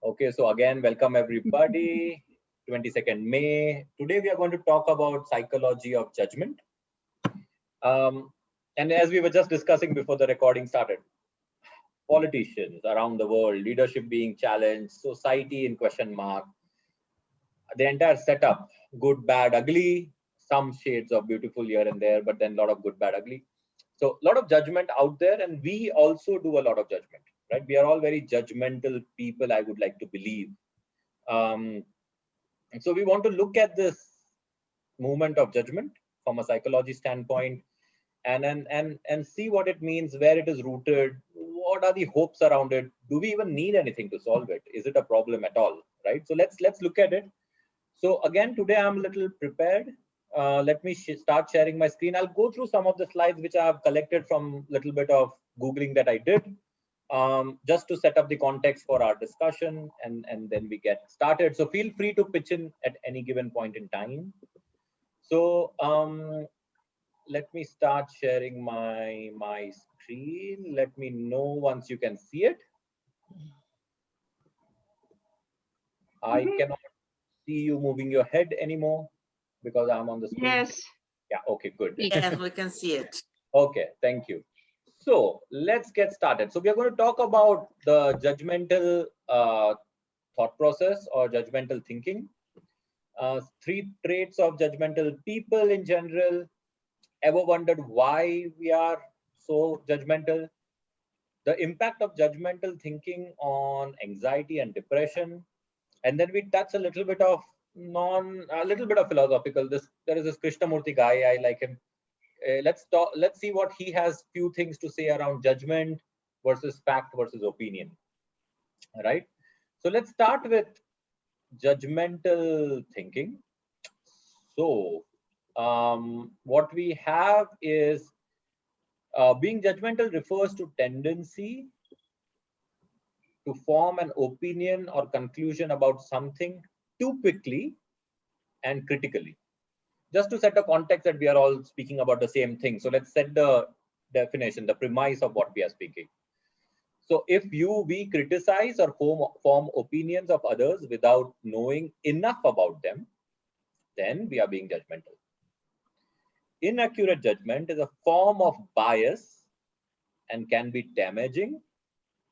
Okay, so again, welcome everybody. 22nd May. Today we are going to talk about psychology of judgment. And as we were just discussing before the recording started, politicians around the world, leadership being challenged, society in question mark, the entire setup, good, bad, ugly, some shades of beautiful here and there, but then a lot of good, bad, ugly. So a lot of judgment out there, and we also do a lot of judgment, right? We are all very judgmental people, I would like to believe. And so we want to look at this movement of judgment from a psychology standpoint and see what it means, where it is rooted, what are the hopes around it, do we even need anything to solve it, is it a problem at all, right? So let's look at it. So again, today I'm a little prepared. Let me start sharing my screen. I'll go through some of the slides which I have collected from a little bit of Googling that I did, just to set up the context for our discussion, and then we get started. So feel free to pitch in at any given point in time. So let me start sharing my screen. Let me know once you can see it. I cannot see you moving your head anymore because I'm on the screen. Yes. Yeah, okay, good. Yes, we can see it. Okay, thank you. So let's get started. So we are going to talk about the judgmental thought process or judgmental thinking. 3 traits of judgmental people in general. Ever wondered why we are so judgmental? The impact of judgmental thinking on anxiety and depression. And then we touch a little bit of philosophical. There is this Krishnamurti guy, I like him. Let's see what he has few things to say around judgment versus fact versus opinion. All right. So let's start with judgmental thinking. So what we have is being judgmental refers to tendency to form an opinion or conclusion about something too quickly and critically. Just to set a context that we are all speaking about the same thing. So let's set the definition, the premise of what we are speaking. So if we criticize or form opinions of others without knowing enough about them, then we are being judgmental. Inaccurate judgment is a form of bias and can be damaging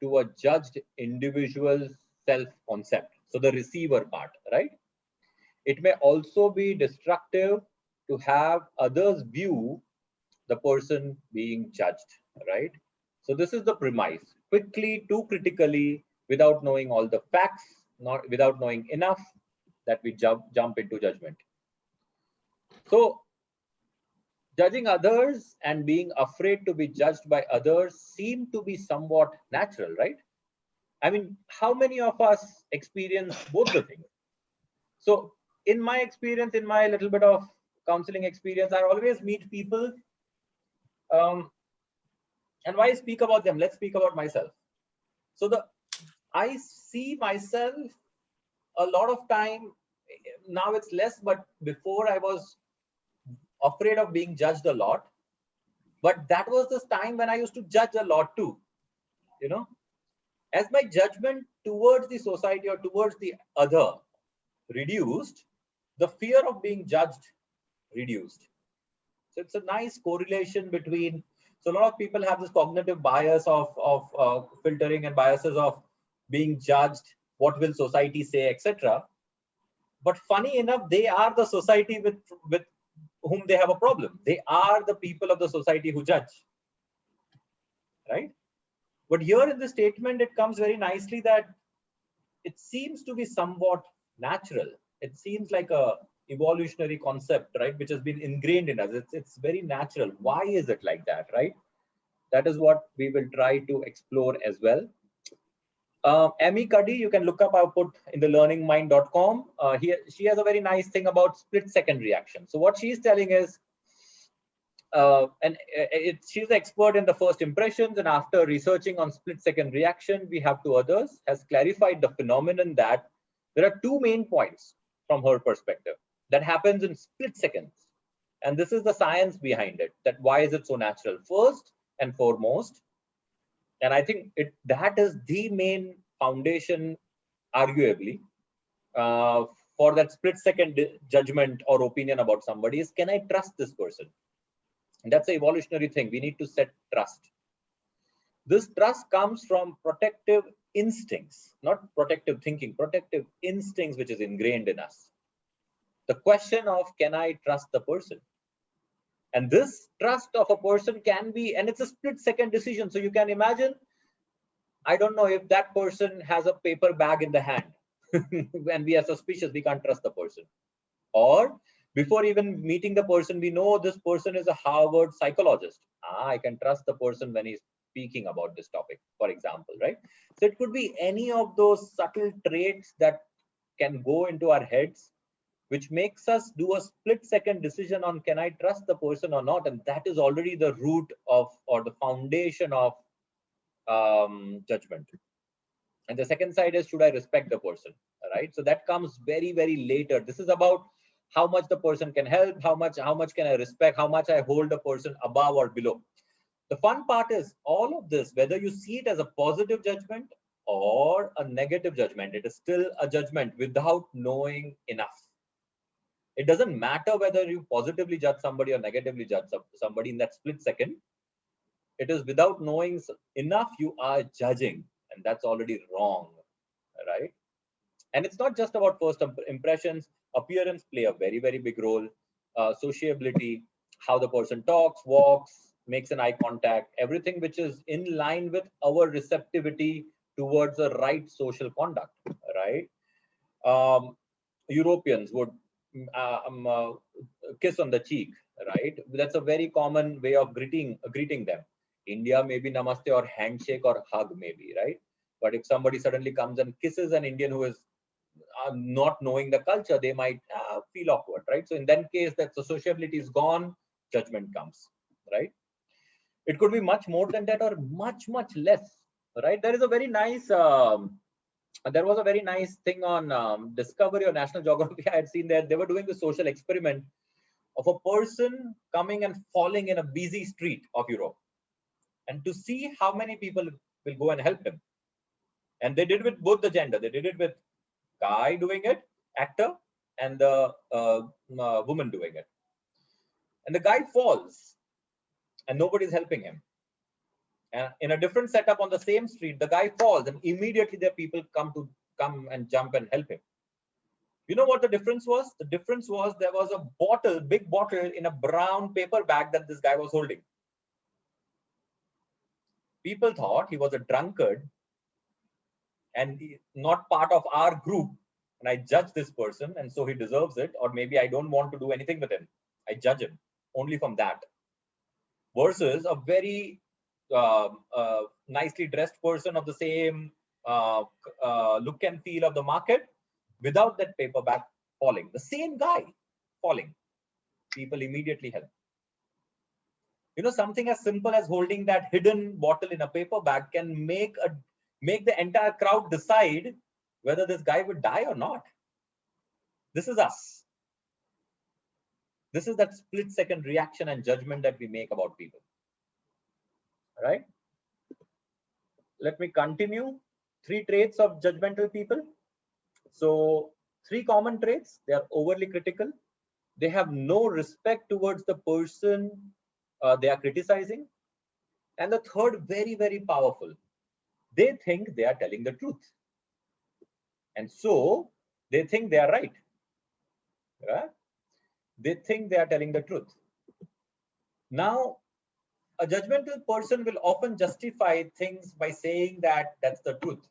to a judged individual's self-concept. So the receiver part, right? It may also be destructive to have others view the person being judged, right? So this is the premise. Quickly, too critically, without knowing all the facts, without knowing enough, that we jump into judgment. So judging others and being afraid to be judged by others seem to be somewhat natural, right? I mean, how many of us experience both the things? So in my experience, in my little bit of counseling experience, I always meet people. And why speak about them? Let's speak about myself. So I see myself a lot of time, now it's less, but before I was afraid of being judged a lot. But that was this time when I used to judge a lot too, you know. As my judgment towards the society or towards the other reduced, the fear of being judged reduced. So it's a nice correlation between, so a lot of people have this cognitive bias of filtering and biases of being judged, what will society say, etc. But funny enough, they are the society with whom they have a problem. They are the people of the society who judge, right? But here in the statement, it comes very nicely that it seems to be somewhat natural. It seems like a evolutionary concept, right, which has been ingrained in us. It's very natural. Why is it like that, right? That is what we will try to explore as well. Amy Cuddy, you can look up, I'll put in the learningmind.com. She has a very nice thing about split-second reaction. So what she's telling is, she's an expert in the first impressions, and after researching on split-second reaction we have to others, has clarified the phenomenon that there are 2 main points from her perspective that happens in split seconds. And this is the science behind it, that why is it so natural? First and foremost, and I think that is the main foundation arguably, for that split second judgment or opinion about somebody is, can I trust this person? And that's an evolutionary thing. We need to set trust. This trust comes from protective instincts, not protective thinking, protective instincts, which is ingrained in us. The question of, can I trust the person? And this trust of a person can be, and it's a split second decision. So you can imagine, I don't know, if that person has a paper bag in the hand and we are suspicious, we can't trust the person. Or before even meeting the person, we know this person is a Harvard psychologist. I can trust the person when he's speaking about this topic, for example, right? So it could be any of those subtle traits that can go into our heads, which makes us do a split second decision on, can I trust the person or not? And that is already the root of, or the foundation of judgment. And the second side is, should I respect the person? Right? So that comes very, very later. This is about how much the person can help, how much can I respect, how much I hold the person above or below. The fun part is, all of this, whether you see it as a positive judgment or a negative judgment, it is still a judgment without knowing enough. It doesn't matter whether you positively judge somebody or negatively judge somebody in that split second. It is without knowing enough, you are judging, and that's already wrong, right? And it's not just about first impressions. Appearance play a very, very big role. Sociability, how the person talks, walks, makes an eye contact, everything which is in line with our receptivity towards the right social conduct, right? Europeans would kiss on the cheek, right? That's a very common way of greeting them. India, maybe namaste or handshake or hug, maybe, right? But if somebody suddenly comes and kisses an Indian who is not knowing the culture, they might feel awkward, right? So in that case, that the sociability is gone, judgment comes, right? It could be much more than that or much, much less, right? There was a very nice thing on Discovery or National Geography. I had seen that they were doing the social experiment of a person coming and falling in a busy street of Europe, and to see how many people will go and help him. And they did with both the gender. They did it with guy doing it, actor, and the woman doing it. And the guy falls, and nobody's helping him. And in a different setup on the same street, the guy falls, and immediately the people come and jump and help him. You know what the difference was? The difference was, there was a bottle, big bottle in a brown paper bag that this guy was holding. People thought he was a drunkard and not part of our group, and I judge this person, and so he deserves it, or maybe I don't want to do anything with him. I judge him only from that. Versus a very nicely dressed person of the same look and feel of the market, without that paper bag, falling. The same guy falling. People immediately help. You know, something as simple as holding that hidden bottle in a paper bag can make the entire crowd decide whether this guy would die or not. This is us. This is that split second reaction and judgment that we make about people. All right. Let me continue. 3 traits of judgmental people. So 3 common traits. They are overly critical. They have no respect towards the person they are criticizing. And the third, very, very powerful. They think they are telling the truth. And so they think they are right. Right? They think they are telling the truth. Now, a judgmental person will often justify things by saying that that's the truth.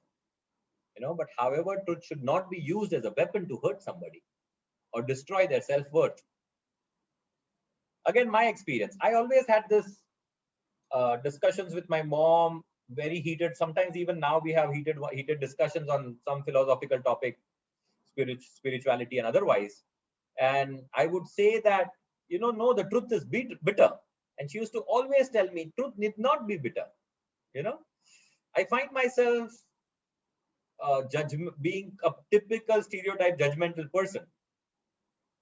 You know, but however, truth should not be used as a weapon to hurt somebody or destroy their self-worth. Again, my experience, I always had this discussions with my mom, very heated. Sometimes even now we have heated discussions on some philosophical topic, spirituality and otherwise. And I would say that, you know, no, the truth is bitter. And she used to always tell me, truth need not be bitter. You know, I find myself being a typical stereotype judgmental person,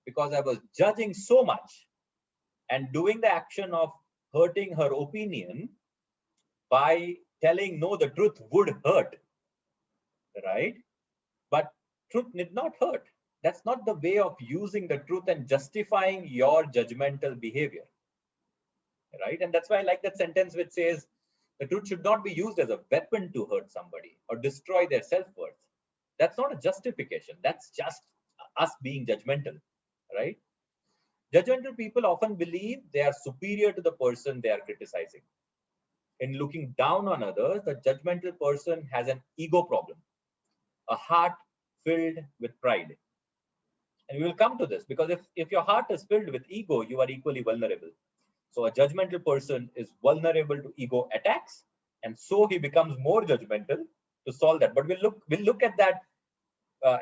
because I was judging so much and doing the action of hurting her opinion by telling, no, the truth would hurt, right? But truth need not hurt. That's not the way of using the truth and justifying your judgmental behavior, right? And that's why I like that sentence which says the truth should not be used as a weapon to hurt somebody or destroy their self-worth. That's not a justification. That's just us being judgmental, right? Judgmental people often believe they are superior to the person they are criticizing. In looking down on others, the judgmental person has an ego problem, a heart filled with pride. And we will come to this because if your heart is filled with ego, you are equally vulnerable. So a judgmental person is vulnerable to ego attacks, and so he becomes more judgmental to solve that. But we'll look at that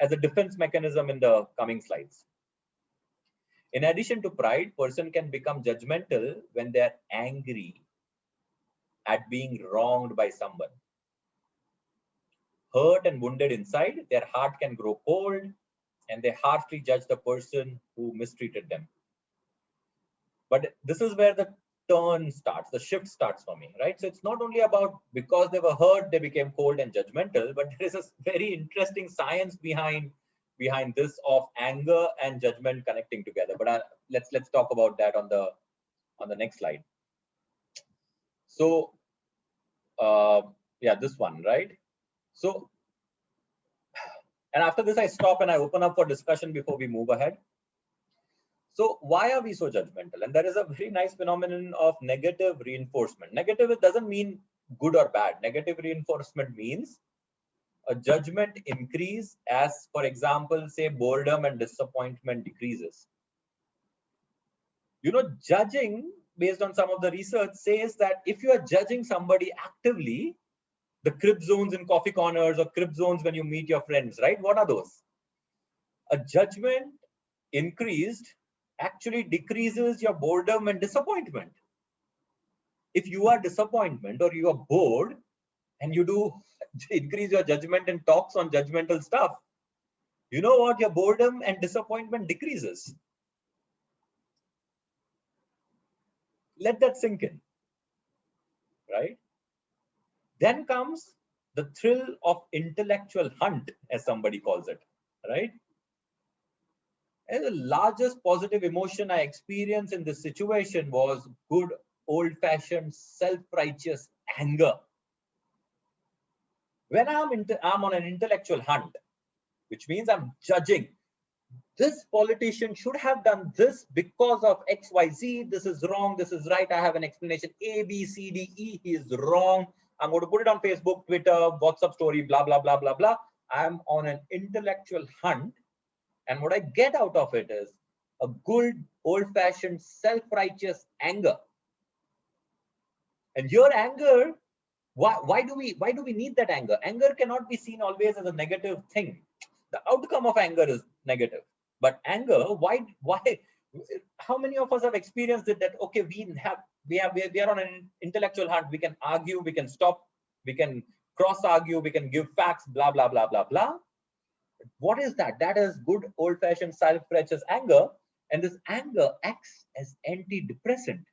as a defense mechanism in the coming slides. In addition to pride, person can become judgmental when they are angry at being wronged by someone. Hurt and wounded inside, their heart can grow cold, and they harshly judge the person who mistreated them. But this is where the turn starts, the shift starts for me, right? So it's not only about because they were hurt, they became cold and judgmental, but there is a very interesting science behind this of anger and judgment connecting together. But let's talk about that on the next slide. So yeah, this one, right? So, and after this, I stop and I open up for discussion before we move ahead. So why are we so judgmental? And there is a very nice phenomenon of negative reinforcement. Negative, it doesn't mean good or bad. Negative reinforcement means a judgment increase as, for example, say boredom and disappointment decreases. You know, judging based on some of the research says that if you are judging somebody actively, the crib zones in coffee corners or crib zones when you meet your friends, right? What are those? A judgment increased actually decreases your boredom and disappointment. If you are disappointment or you are bored and you do increase your judgment and talks on judgmental stuff, you know what? Your boredom and disappointment decreases. Let that sink in, right? Then comes the thrill of intellectual hunt, as somebody calls it, right? And the largest positive emotion I experienced in this situation was good old-fashioned self-righteous anger. When I'm on an intellectual hunt, which means I'm judging, this politician should have done this because of XYZ, this is wrong, this is right, I have an explanation, A, B, C, D, E, he is wrong. I'm going to put it on Facebook, Twitter, WhatsApp story, blah, blah, blah, blah, blah. I'm on an intellectual hunt. And what I get out of it is a good old-fashioned self-righteous anger. And your anger, why do we need that anger? Anger cannot be seen always as a negative thing. The outcome of anger is negative. But anger, why? How many of us have experienced it that okay, we are on an intellectual hunt. We can argue, we can stop, we can cross argue, we can give facts, blah blah blah blah blah. What is that? That is good old-fashioned self-righteous anger, and this anger acts as antidepressant.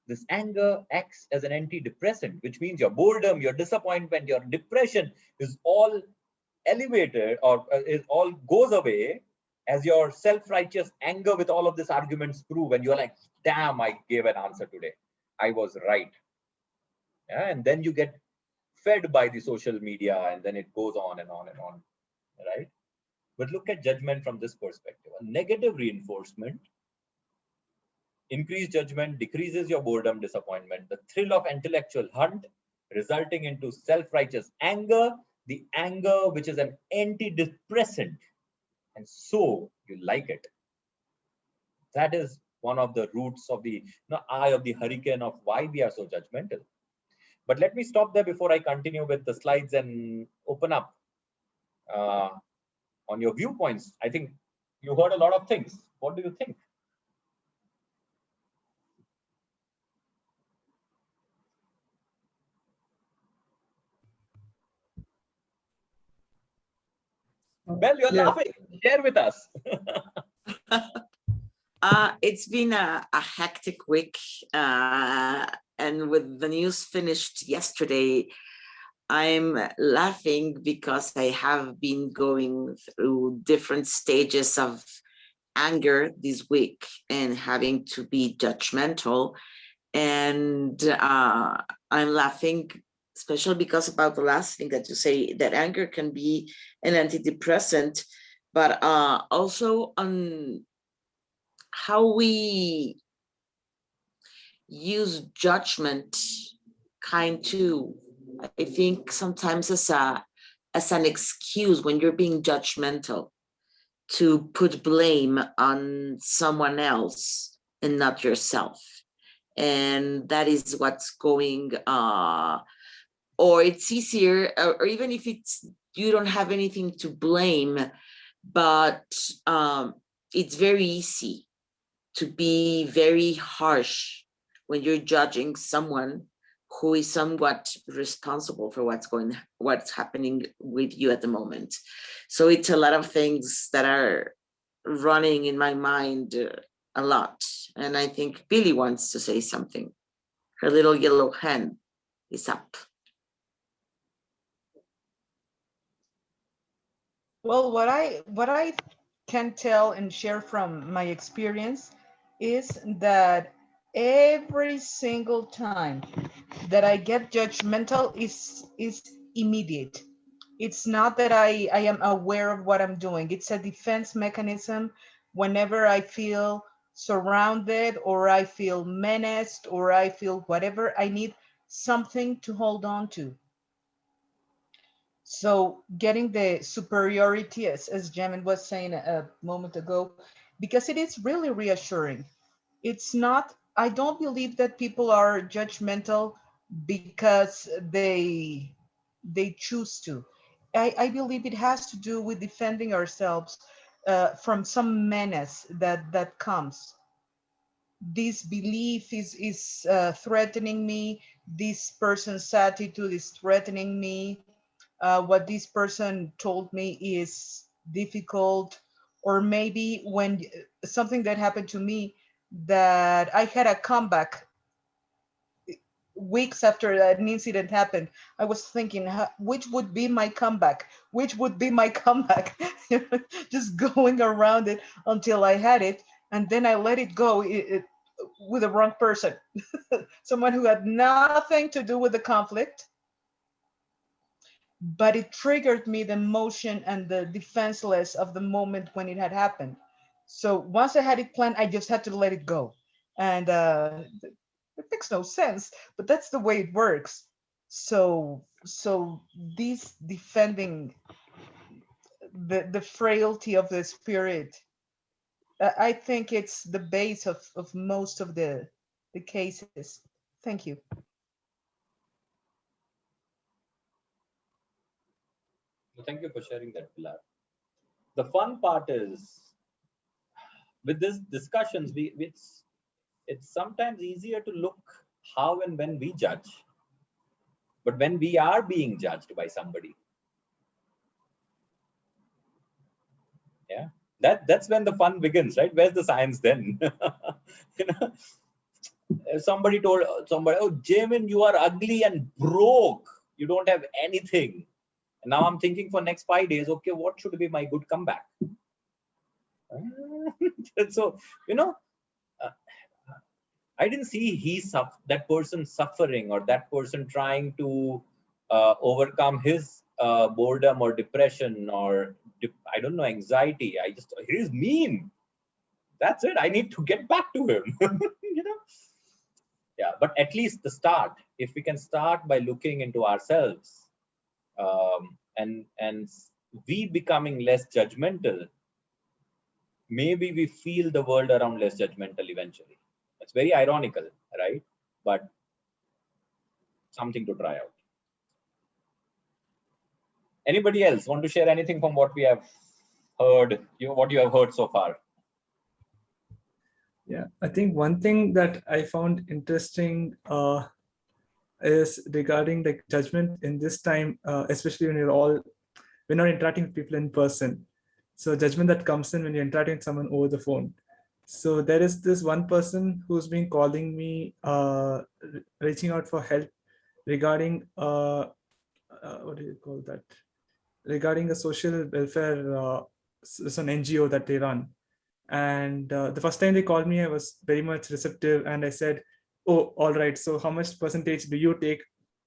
This anger acts as an antidepressant, which means your boredom, your disappointment, your depression is all elevated or is all goes away as your self-righteous anger with all of these arguments prove, and you're like, damn, I gave an answer today. I was right. Yeah, and then you get fed by the social media, and then it goes on and on and on, right? But look at judgment from this perspective. A negative reinforcement, increased judgment decreases your boredom, disappointment, the thrill of intellectual hunt, resulting into self-righteous anger, the anger which is an antidepressant, and so you like it. That is one of the roots of the eye of the hurricane of why we are so judgmental. But let me stop there before I continue with the slides and open up on your viewpoints. I think you heard a lot of things. What do you think? Well, you're laughing. Share with us. It's been a hectic week. And with the news finished yesterday, I'm laughing because I have been going through different stages of anger this week and having to be judgmental. And I'm laughing, especially because about the last thing that you say, that anger can be an antidepressant, but also on how we use judgment I think sometimes as an excuse when you're being judgmental to put blame on someone else and not yourself. And that is what's going or it's easier, or even if it's you don't have anything to blame, but it's very easy to be very harsh when you're judging someone who is somewhat responsible for what's happening with you at the moment. So it's a lot of things that are running in my mind a lot. And I think Billy wants to say something. Her little yellow hand is up. Well, what I can tell and share from my experience is that every single time that I get judgmental is immediate. It's not that I am aware of what I'm doing. It's a defense mechanism whenever I feel surrounded or I feel menaced or I feel whatever, I need something to hold on to. So getting the superiority, as Jamin was saying a moment ago, because it is really reassuring. It's not, I don't believe that people are judgmental because they choose to. I believe it has to do with defending ourselves from some menace that comes. This belief is threatening me. This person's attitude is threatening me. What this person told me is difficult. Or maybe when something that happened to me, that I had a comeback weeks after an incident happened. I was thinking, which would be my comeback? Which would be my comeback? Just going around it until I had it. And then I let it go with the wrong person. Someone who had nothing to do with the conflict, but it triggered me the emotion and the defenseless of the moment when it had happened. So once I had it planned, I just had to let it go. And it makes no sense, but that's the way it works. So this defending the frailty of the spirit, I think it's the base of most of the cases. Thank you. So thank you for sharing that, Pilar. The fun part is with these discussions, it's sometimes easier to look how and when we judge, but when we are being judged by somebody, yeah, that's when the fun begins, right? Where's the science then? You know, if somebody told somebody, "Oh, Jamin, you are ugly and broke. You don't have anything." And now I'm thinking for next 5 days, okay, what should be my good comeback? So, you know, uh, I didn't see that person suffering or that person trying to overcome his boredom or depression or I don't know, anxiety. I just, he's mean. That's it. I need to get back to him. You know. Yeah, but at least the start. If we can start by looking into ourselves, and we becoming less judgmental, maybe we feel the world around less judgmental eventually. It's very ironical, right? But something to try out. Anybody else want to share anything from what we have heard, what you have heard so far? Yeah, I think one thing that I found interesting is regarding like judgment in this time, especially when we're not interacting with people in person. So judgment that comes in when you're interacting with someone over the phone. So there is this one person who's been calling me, reaching out for help regarding what do you call that? Regarding a social welfare, it's an NGO that they run. And the first time they called me, I was very much receptive, and I said, "Oh, all right. So, how much percentage do you take?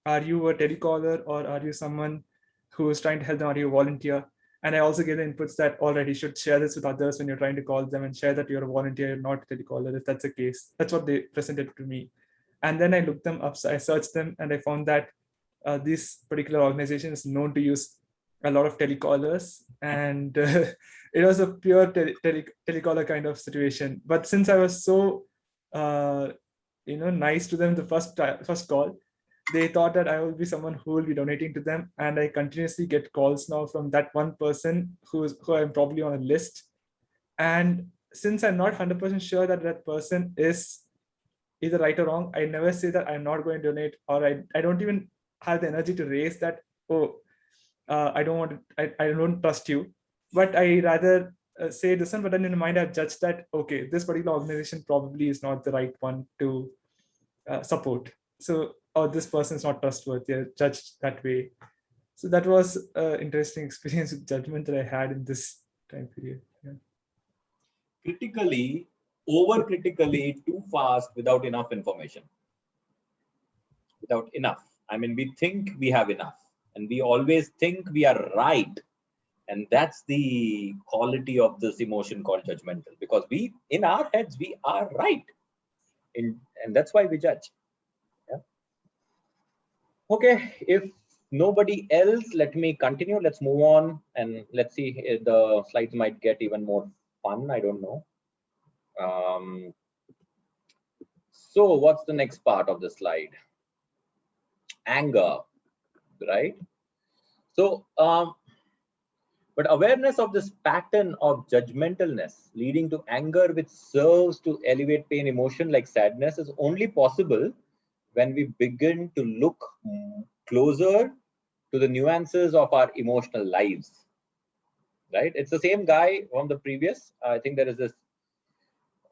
Are you a telecaller, or are you someone who is trying to help them? Are you a volunteer?" And I also gave the inputs that, all right, you should share this with others when you're trying to call them, and share that you're a volunteer, you're not a telecaller, if that's the case. That's what they presented to me. And then I looked them up, so I searched them, and I found that this particular organization is known to use a lot of telecallers, and it was a pure telecaller kind of situation. But since I was so nice to them the first call, they thought that I will be someone who will be donating to them, and I continuously get calls now from that one person who I'm probably on a list. And since I'm not 100% sure that that person is either right or wrong, I never say that I'm not going to donate, or I don't even have the energy to raise that, oh, I don't want to, I don't trust you. But I rather say this one, but then in my mind, I've judged that, okay, this particular organization probably is not the right one to support. So, or this person is not trustworthy, I judged that way. So that was an interesting experience with judgment that I had in this time period. Yeah. Critically, over-critically, too fast without enough information. Without enough. I mean, we think we have enough, and we always think we are right. And that's the quality of this emotion called judgmental, because we, in our heads, we are right. And that's why we judge. Yeah. Okay, if nobody else, let me continue. Let's move on, and let's see if the slides might get even more fun. I don't know. So what's the next part of the slide? Anger, right? So, but awareness of this pattern of judgmentalness leading to anger, which serves to elevate pain emotion like sadness, is only possible when we begin to look closer to the nuances of our emotional lives, right? It's the same guy from the previous. I think there is this,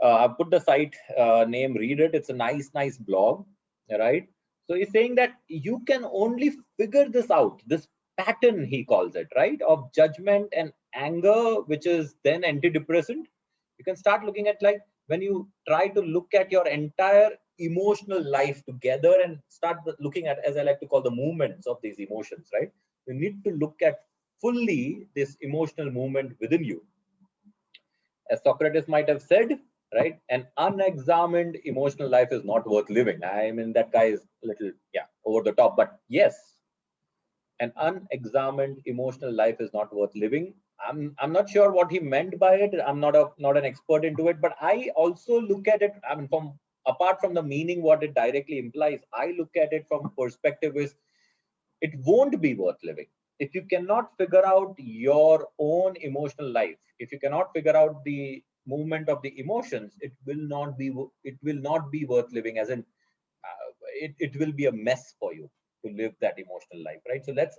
I put the site name, read it. It's a nice blog, right? So he's saying that you can only figure this out, this pattern, he calls it, right, of judgment and anger, which is then antidepressant. You can start looking at, like, when you try to look at your entire emotional life together and start looking at, as I like to call, the movements of these emotions, right? You need to look at fully this emotional movement within you. As Socrates might have said, right, an unexamined emotional life is not worth living. I mean, that guy is a little, yeah, over the top, but yes, an unexamined emotional life is not worth living. I'm not sure what he meant by it. I'm not an expert into it, but I also look at it, I mean, from apart from the meaning, what it directly implies, I look at it from perspective is, it won't be worth living if you cannot figure out your own emotional life. If you cannot figure out the movement of the emotions, it will not be worth living, as in it will be a mess for you to live that emotional life, right? So let's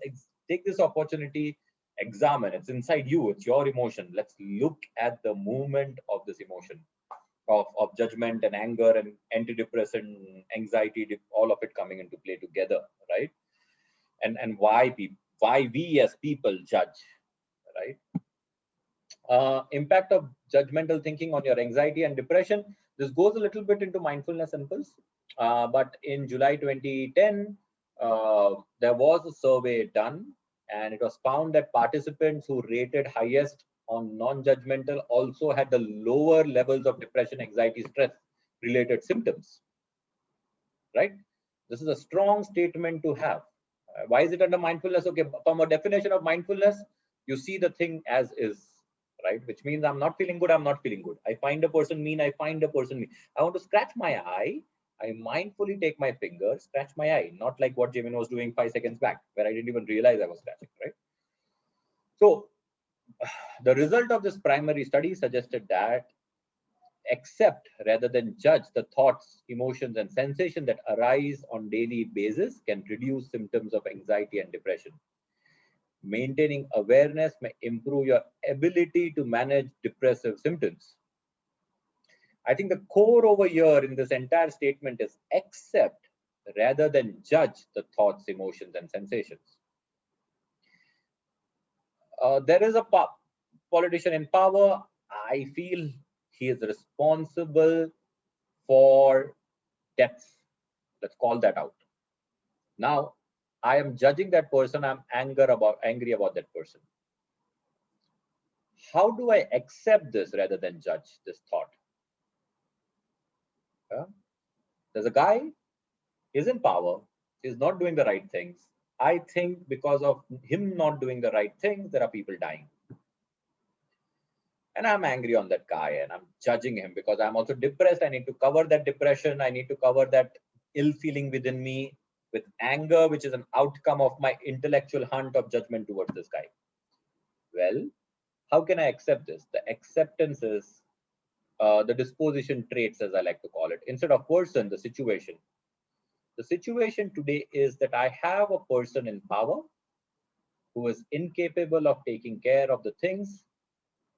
take this opportunity, examine. It's inside you, it's your emotion. Let's look at the movement of this emotion of judgment and anger and antidepressant, anxiety, all of it coming into play together, right? And why we as people judge, right? Impact of judgmental thinking on your anxiety and depression. This goes a little bit into mindfulness impulse, but in July 2010, there was a survey done, and it was found that participants who rated highest on non-judgmental also had the lower levels of depression, anxiety, stress related symptoms, right? This is a strong statement to have. Why is it under mindfulness? Okay, from a definition of mindfulness, you see the thing as is, right? Which means I'm not feeling good, I'm not feeling good. I find a person mean, I find a person mean. I want to scratch my eye, I mindfully take my finger, scratch my eye, not like what Jamin was doing 5 seconds back, where I didn't even realize I was scratching, right? So the result of this primary study suggested that accept rather than judge the thoughts, emotions, and sensations that arise on daily basis can reduce symptoms of anxiety and depression. Maintaining awareness may improve your ability to manage depressive symptoms. I think the core over here in this entire statement is accept rather than judge the thoughts, emotions, and sensations. there is a politician in power. I feel he is responsible for deaths. Let's call that out. Now, I am judging that person. I'm angry about that person. How do I accept this rather than judge this thought? There's a guy, he's in power, he's not doing the right things. I think because of him not doing the right things, there are people dying. And I'm angry on that guy and I'm judging him because I'm also depressed. I need to cover that depression. I need to cover that ill feeling within me with anger, which is an outcome of my intellectual hunt of judgment towards this guy. Well, how can I accept this? The acceptance is the disposition traits, as I like to call it. Instead of person, the situation. The situation today is that I have a person in power who is incapable of taking care of the things.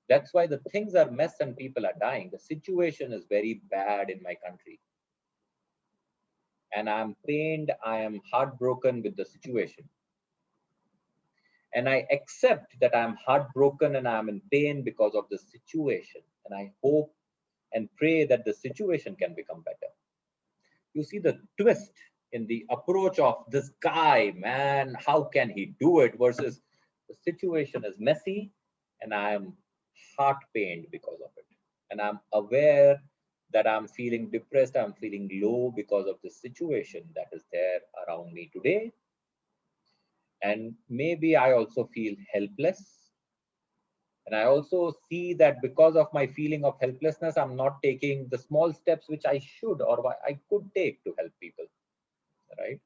That's why the things are mess and people are dying. The situation is very bad in my country. And I'm pained, I am heartbroken with the situation. And I accept that I'm heartbroken and I'm in pain because of the situation. And I hope and pray that the situation can become better. You see the twist in the approach of this guy, man, how can he do it, versus the situation is messy and I am heart pained because of it. And I'm aware that I'm feeling depressed, I'm feeling low because of the situation that is there around me today. And maybe I also feel helpless. And I also see that because of my feeling of helplessness, I'm not taking the small steps which I should or I could take to help people, right?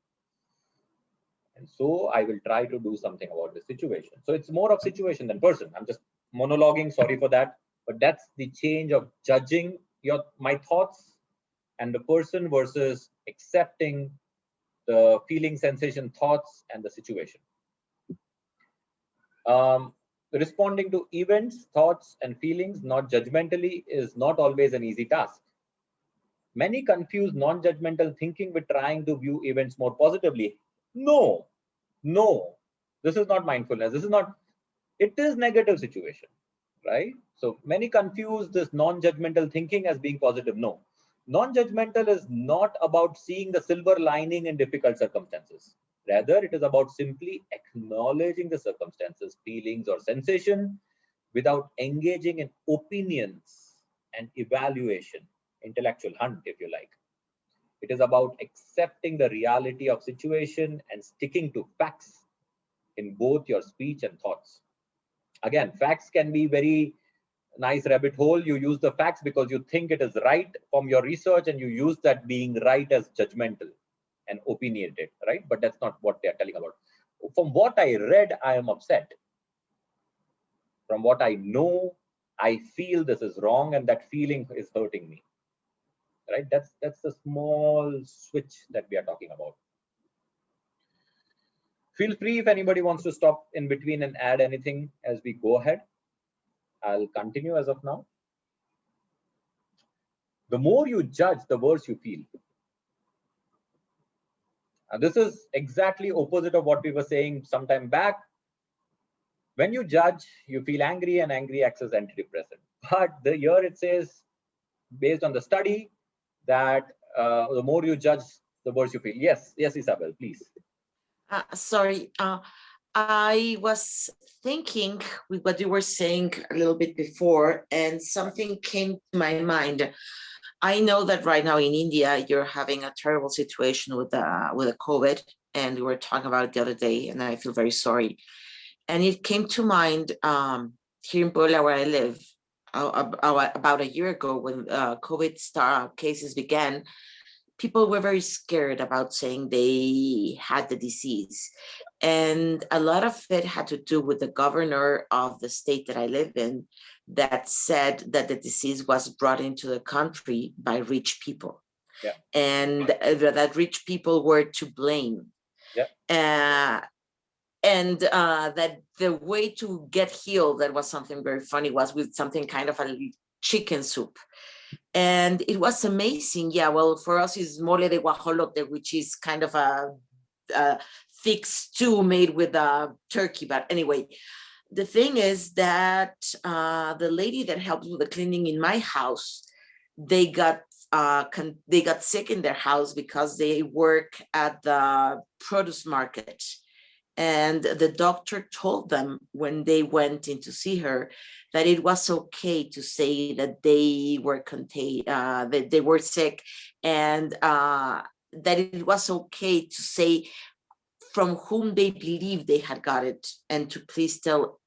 And so I will try to do something about the situation. So it's more of situation than person. I'm just monologuing, sorry for that. But that's the change of judging my thoughts and the person versus accepting the feeling, sensation, thoughts, and the situation. Responding to events, thoughts, and feelings not judgmentally is not always an easy task. Many confuse non-judgmental thinking with trying to view events more positively. No, this is not mindfulness. This is not, it is negative situation, right? So many confuse this non-judgmental thinking as being positive. No, non-judgmental is not about seeing the silver lining in difficult circumstances. Rather, it is about simply acknowledging the circumstances, feelings, or sensation without engaging in opinions and evaluation, intellectual hunt, if you like. It is about accepting the reality of situation and sticking to facts in both your speech and thoughts. Again, facts can be very nice rabbit hole. You use the facts because you think it is right from your research and you use that being right as judgmental and opinionated, right? But that's not what they're telling about. From what I read, I am upset. From what I know, I feel this is wrong and that feeling is hurting me, right? That's the small switch that we are talking about. Feel free if anybody wants to stop in between and add anything as we go ahead. I'll continue as of now. The more you judge, the worse you feel. And this is exactly opposite of what we were saying some time back. When you judge, you feel angry and angry acts as antidepressant. But here it says, based on the study, that the more you judge, the worse you feel. Yes, Isabel, please. Sorry, I was thinking with what you were saying a little bit before, and something came to my mind. I know that right now in India, you're having a terrible situation with the COVID, and we were talking about it the other day, and I feel very sorry. And it came to mind here in Puebla, where I live, about a year ago when COVID cases began. People were very scared about saying they had the disease. And a lot of it had to do with the governor of the state that I live in that said that the disease was brought into the country by rich people. Yeah. And that rich people were to blame. Yeah. And that the way to get healed, that was something very funny, was with something kind of a chicken soup. And it was amazing. Yeah, well, for us is mole de guajolote, which is kind of a thick stew made with turkey. But anyway, the thing is that the lady that helped with the cleaning in my house, they got sick in their house because they work at the produce market. And the doctor told them when they went in to see her that it was okay to say that they were that they were sick, and that it was okay to say from whom they believed they had got it, and to please tell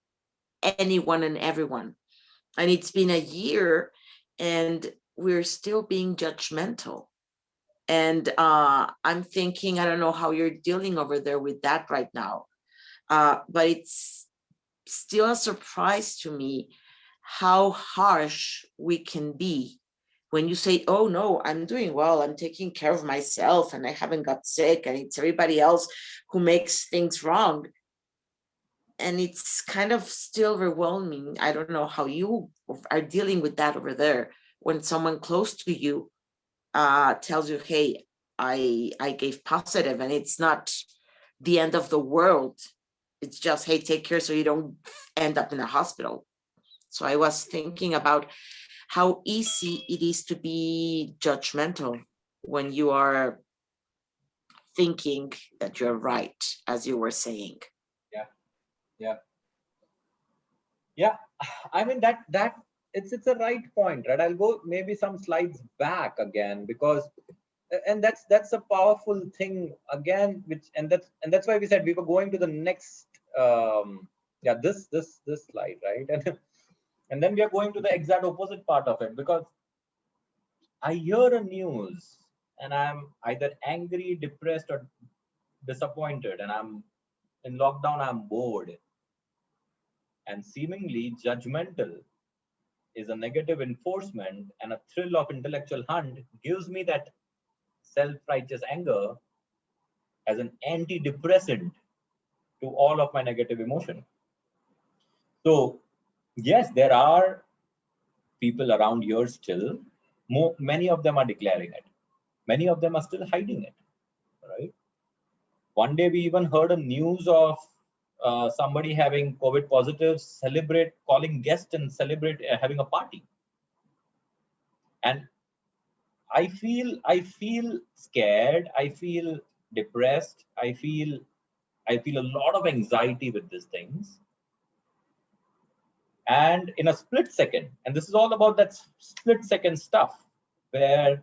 anyone and everyone. And it's been a year and we're still being judgmental. And I'm thinking, I don't know how you're dealing over there with that right now. But it's still a surprise to me how harsh we can be when you say, oh no, I'm doing well, I'm taking care of myself and I haven't got sick, and it's everybody else who makes things wrong. And it's kind of still overwhelming. I don't know how you are dealing with that over there when someone close to you tells you, hey, I gave positive, and it's not the end of the world. It's just, hey, take care so you don't end up in a hospital. So I was thinking about how easy it is to be judgmental when you are thinking that you're right, as you were saying. Yeah. I mean, that it's a right point, right? I'll go maybe some slides back again, because and that's a powerful thing again, which and that's why we said we were going to the next this slide, right? And then we are going to the exact opposite part of it, because I hear a news and I'm either angry, depressed, or disappointed, and I'm in lockdown, I'm bored and seemingly judgmental is a negative enforcement, and a thrill of intellectual hunt gives me that self-righteous anger as an antidepressant to all of my negative emotion. So yes, there are people around here still. Many of them are declaring it. Many of them are still hiding it, right? One day we even heard a news of somebody having COVID positive, calling guests and celebrate having a party. And I feel scared. I feel depressed. I feel a lot of anxiety with these things. And in a split second, and this is all about that split second stuff, where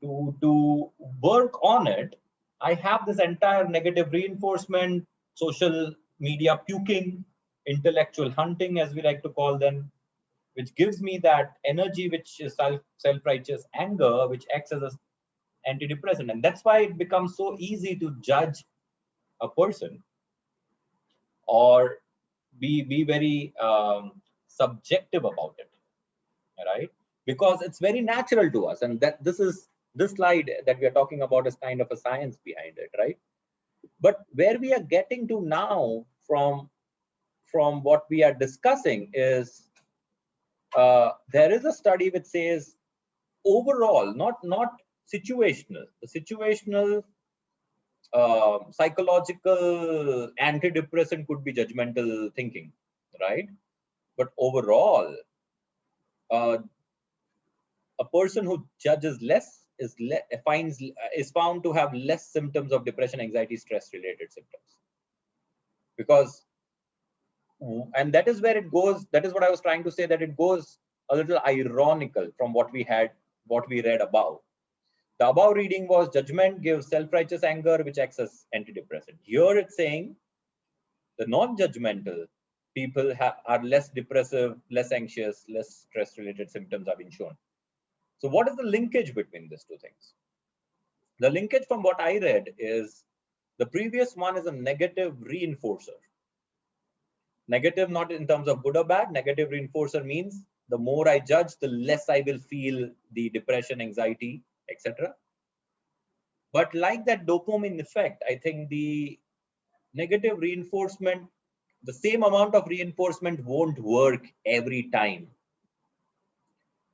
to work on it, I have this entire negative reinforcement, social media puking, intellectual hunting, as we like to call them, which gives me that energy, which is self-righteous anger, which acts as an antidepressant. And that's why it becomes so easy to judge a person or be very subjective about it, right? Because it's very natural to us. And that this slide that we are talking about is kind of a science behind it, right? But where we are getting to now from what we are discussing is there is a study which says overall, not situational, the situational psychological antidepressant could be judgmental thinking, right? But overall, a person who judges less is found to have less symptoms of depression, anxiety, stress related symptoms. Because, and that is where it goes, that is what I was trying to say, that it goes a little ironical from what we read above. The above reading was judgment gives self-righteous anger, which acts as antidepressant. Here it's saying the non-judgmental people are less depressive, less anxious, less stress-related symptoms are being shown. So what is the linkage between these two things? The linkage from what I read is the previous one is a negative reinforcer. Negative not in terms of good or bad. Negative reinforcer means the more I judge, the less I will feel the depression, anxiety, etc. But like that dopamine effect, I think the negative reinforcement, the same amount of reinforcement won't work every time,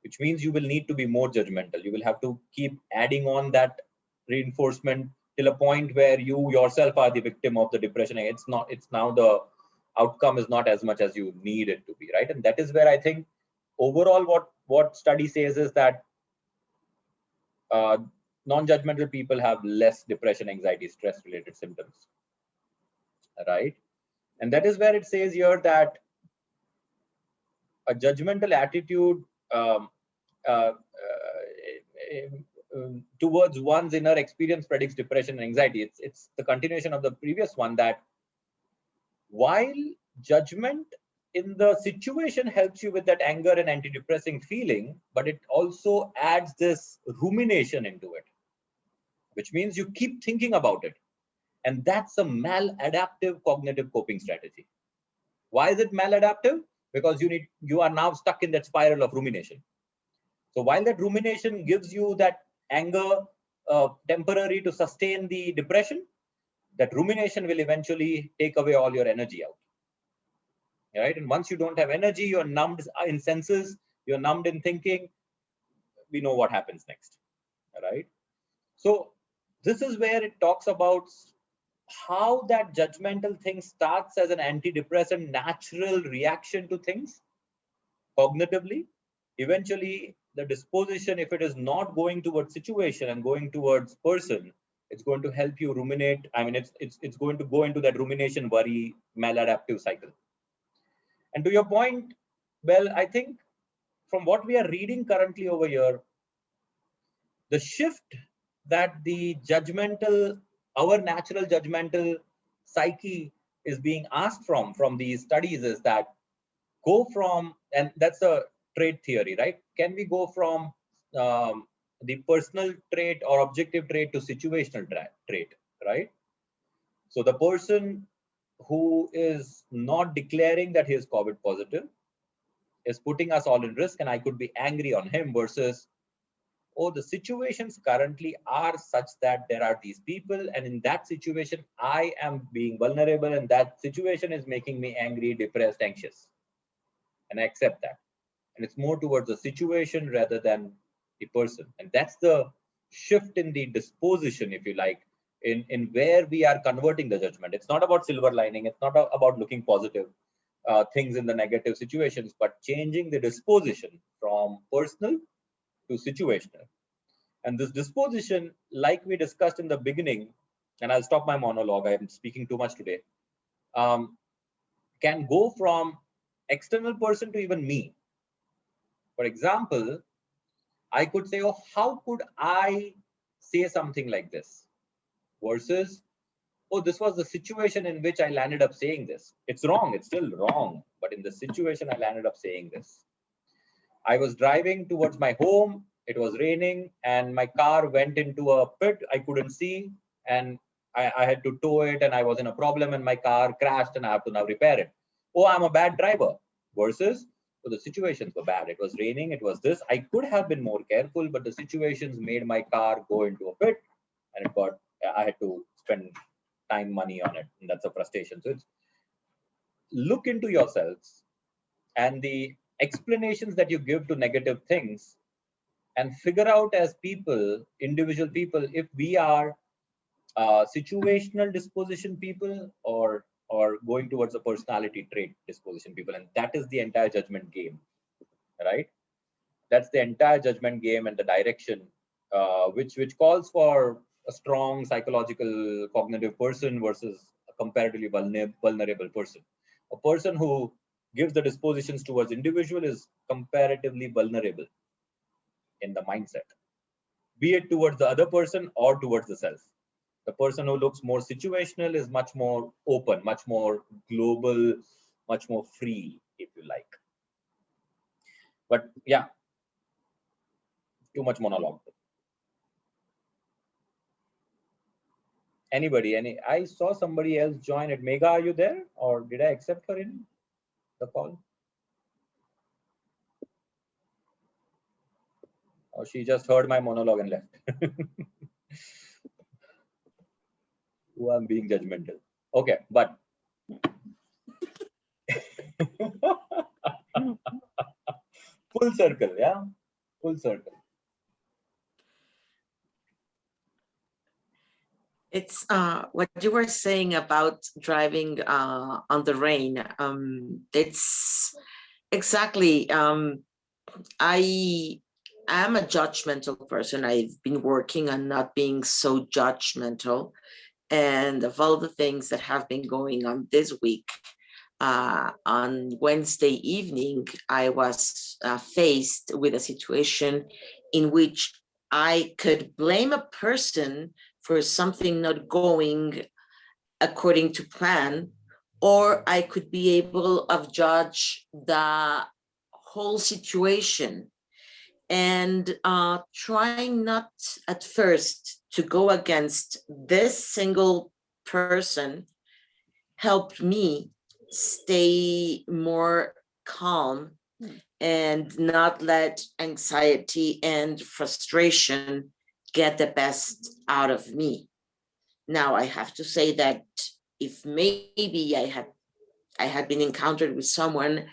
which means you will need to be more judgmental. You will have to keep adding on that reinforcement till a point where you yourself are the victim of the depression. It's now the outcome is not as much as you need it to be, right? And that is where I think overall what study says is that non-judgmental people have less depression, anxiety, stress related symptoms, right? And that is where it says here that a judgmental attitude um, uh, towards one's inner experience predicts depression and anxiety. It's the continuation of the previous one, that while judgment in the situation helps you with that anger and antidepressing feeling, but it also adds this rumination into it, which means you keep thinking about it. And that's a maladaptive cognitive coping strategy. Why is it maladaptive? Because you are now stuck in that spiral of rumination. So while that rumination gives you that anger temporary to sustain the depression, that rumination will eventually take away all your energy out. Right? And once you don't have energy, you're numbed in senses, you're numbed in thinking. We know what happens next. Right? So this is where it talks about how that judgmental thing starts as an antidepressant natural reaction to things cognitively. Eventually, the disposition, if it is not going towards situation and going towards person, it's going to help you ruminate. I mean, it's going to go into that rumination, worry, maladaptive cycle. And to your point, well, I think from what we are reading currently over here, the shift that the judgmental, our natural judgmental psyche is being asked from these studies is that go from, and that's a trait theory, right? Can we go from the personal trait or objective trait to situational trait, right? So the person who is not declaring that he is COVID positive is putting us all in risk, and I could be angry on him, versus, oh, the situations currently are such that there are these people, and in that situation, I am being vulnerable, and that situation is making me angry, depressed, anxious. And I accept that. And it's more towards the situation rather than the person. And that's the shift in the disposition, if you like, in where we are converting the judgment. It's not about silver lining. It's not about looking positive things in the negative situations, but changing the disposition from personal to situational. And this disposition, like we discussed in the beginning, and I'll stop my monologue, I'm speaking too much today, can go from external person to even me. For example, I could say, oh, how could I say something like this? Versus, oh, this was the situation in which I landed up saying this. It's wrong. It's still wrong. But in the situation, I landed up saying this. I was driving towards my home. It was raining and my car went into a pit I couldn't see. And I had to tow it, and I was in a problem and my car crashed and I have to now repair it. Oh, I'm a bad driver. Versus, so the situations were bad. It was raining. It was this. I could have been more careful, but the situations made my car go into a pit, and I had to spend time, money on it. And that's a frustration. So it's look into yourselves and the explanations that you give to negative things, and figure out as people, individual people, if we are situational disposition people or going towards a personality trait disposition people. And that is the entire judgment game, right? That's the entire judgment game, and the direction which calls for a strong psychological cognitive person versus a comparatively vulnerable person. A person who gives the dispositions towards individual is comparatively vulnerable in the mindset, be it towards the other person or towards the self. The person who looks more situational is much more open, much more global, much more free, if you like. But yeah, too much monologue. Anybody? I saw somebody else join it. Megha, are you there? Or did I accept her in the call? Or she just heard my monologue and left? Oh, I'm being judgmental. Okay, but full circle, yeah? Full circle. It's what you were saying about driving on the rain. It's exactly. I am a judgmental person. I've been working on not being so judgmental, and of all the things that have been going on this week, on Wednesday evening, I was faced with a situation in which I could blame a person for something not going according to plan, or I could be able of judge the whole situation and trying not at first to go against this single person helped me stay more calm and not let anxiety and frustration get the best out of me. Now I have to say that if maybe I had been encountered with someone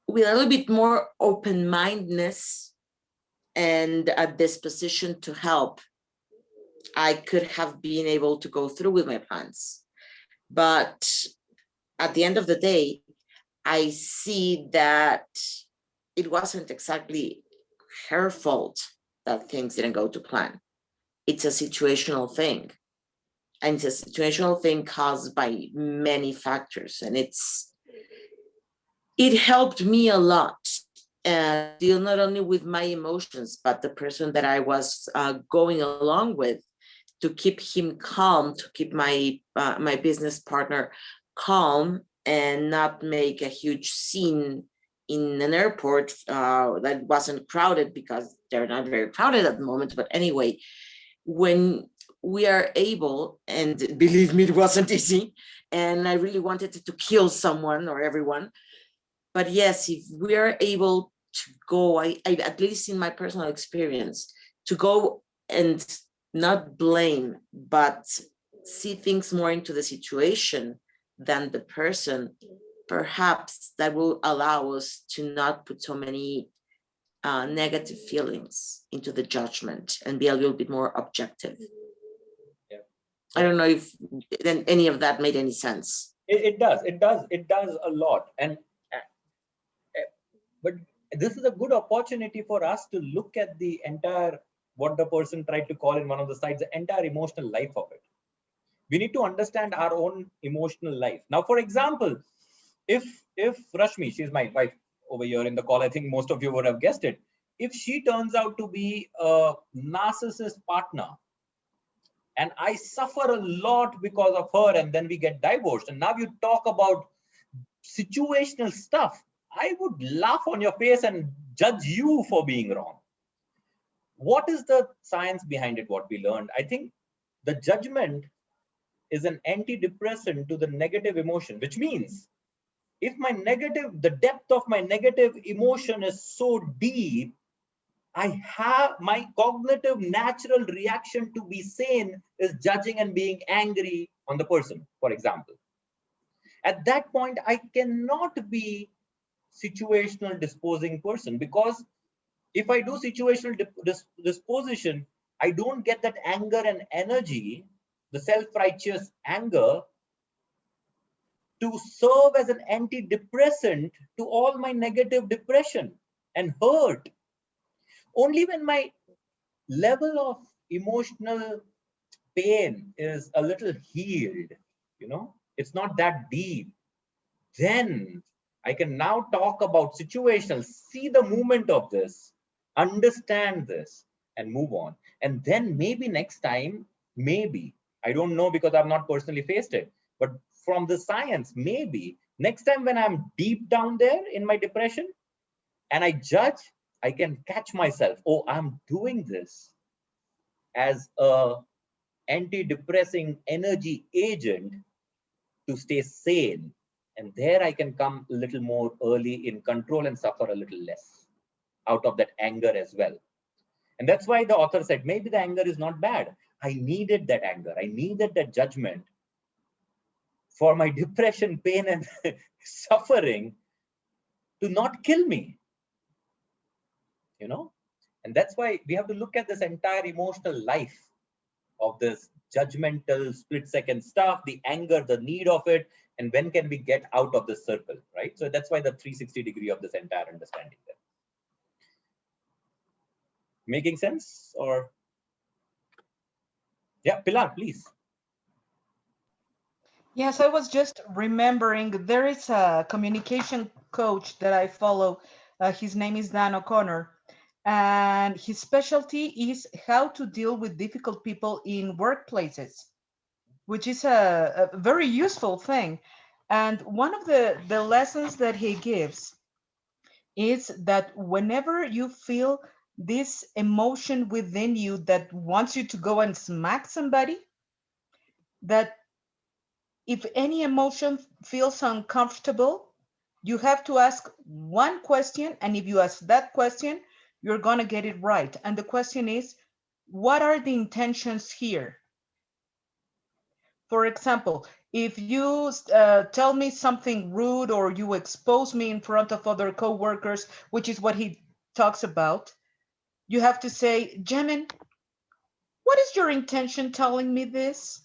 with a little bit more open-mindedness and a disposition to help, I could have been able to go through with my plans. But at the end of the day, I see that it wasn't exactly her fault that things didn't go to plan. It's a situational thing. And it's a situational thing caused by many factors. And it helped me a lot deal not only with my emotions, but the person that I was going along with, to keep him calm, to keep my my business partner calm and not make a huge scene in an airport that wasn't crowded, because they're not very crowded at the moment. But anyway, when we are able, and believe me, it wasn't easy, and I really wanted to kill someone or everyone. But yes, if we are able to go, I at least in my personal experience, to go and not blame, but see things more into the situation than the person, perhaps that will allow us to not put so many negative feelings into the judgment and be a little bit more objective. Yeah. I don't know if then any of that made any sense. It does a lot. And but this is a good opportunity for us to look at the entire, what the person tried to call in one of the slides, the entire emotional life of it. We need to understand our own emotional life. Now, for example, if Rashmi, she's my wife over here in the call, I think most of you would have guessed it. If she turns out to be a narcissist partner, and I suffer a lot because of her, and then we get divorced, and now you talk about situational stuff, I would laugh on your face and judge you for being wrong. What is the science behind it? What we learned, I think the judgment is an antidepressant to the negative emotion, which means if the depth of my negative emotion is so deep, I have my cognitive natural reaction to be sane is judging and being angry on the person, for example. At that point, I cannot be situational disposing person, because if I do situational disposition, I don't get that anger and energy, the self-righteous anger, to serve as an antidepressant to all my negative depression and hurt. Only when my level of emotional pain is a little healed, it's not that deep, then I can now talk about situational, see the movement of this, understand this, and move on. And then maybe next time, maybe, I don't know because I've not personally faced it, but from the science, maybe next time when I'm deep down there in my depression and I judge, I can catch myself. Oh, I'm doing this as a antidepressing energy agent to stay sane. And there I can come a little more early in control and suffer a little less out of that anger as well. And that's why the author said, maybe the anger is not bad. I needed that anger. I needed that judgment for my depression, pain, and suffering to not kill me, And that's why we have to look at this entire emotional life of this judgmental split-second stuff, the anger, the need of it, and when can we get out of this circle, right? So that's why the 360-degree of this entire understanding there. Making sense? Or yeah, Pilar, please. Yes, I was just remembering there is a communication coach that I follow. His name is Dan O'Connor, and his specialty is how to deal with difficult people in workplaces, which is a very useful thing. And one of the lessons that he gives is that whenever you feel this emotion within you that wants you to go and smack somebody, that if any emotion feels uncomfortable, you have to ask one question. And if you ask that question, you're going to get it right. And the question is, what are the intentions here? For example, if you tell me something rude or you expose me in front of other coworkers, which is what he talks about, you have to say, Jemin, what is your intention telling me this?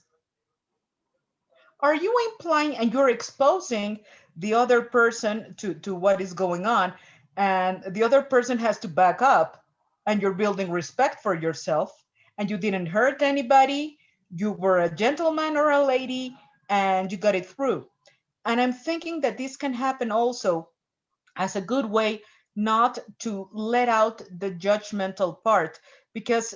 Are you implying, and you're exposing the other person to what is going on, and the other person has to back up, and you're building respect for yourself, and you didn't hurt anybody, you were a gentleman or a lady, and you got it through. And I'm thinking that this can happen also as a good way not to let out the judgmental part, because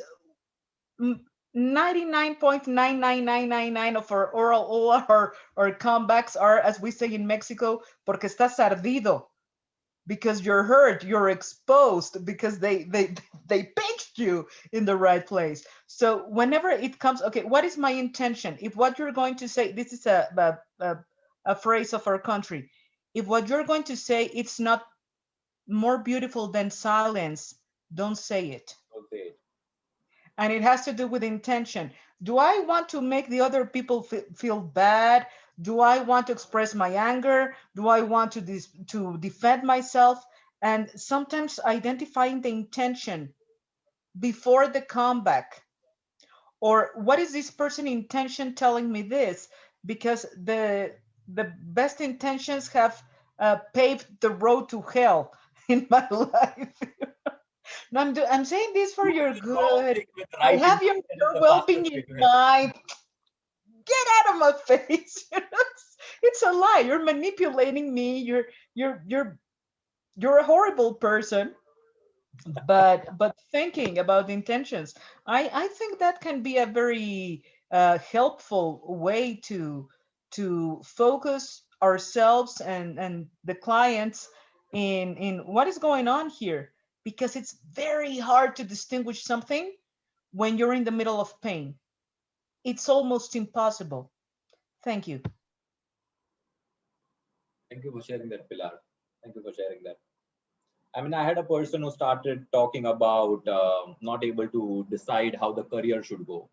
99.99999 of our or comebacks are, as we say in Mexico, porque estás ardido, because you're hurt, you're exposed, because they pitched you in the right place. So whenever it comes, okay, what is my intention? If what you're going to say, this is a phrase of our country, if what you're going to say it's not more beautiful than silence, don't say it. Don't say it. And it has to do with intention. Do I want to make the other people feel bad? Do I want to express my anger? Do I want to defend myself? And sometimes identifying the intention before the comeback, or what is this person intention telling me this? Because the best intentions have paved the road to hell in my life. No, I'm saying this for your good. I have your well-being in mind. Get out of my face. It's a lie. You're manipulating me. You're a horrible person. But thinking about intentions, I think that can be a very helpful way to focus ourselves and the clients in what is going on here, because it's very hard to distinguish something when you're in the middle of pain. It's almost impossible. Thank you. Thank you for sharing that, Pilar. Thank you for sharing that. I mean, I had a person who started talking about not able to decide how the career should go.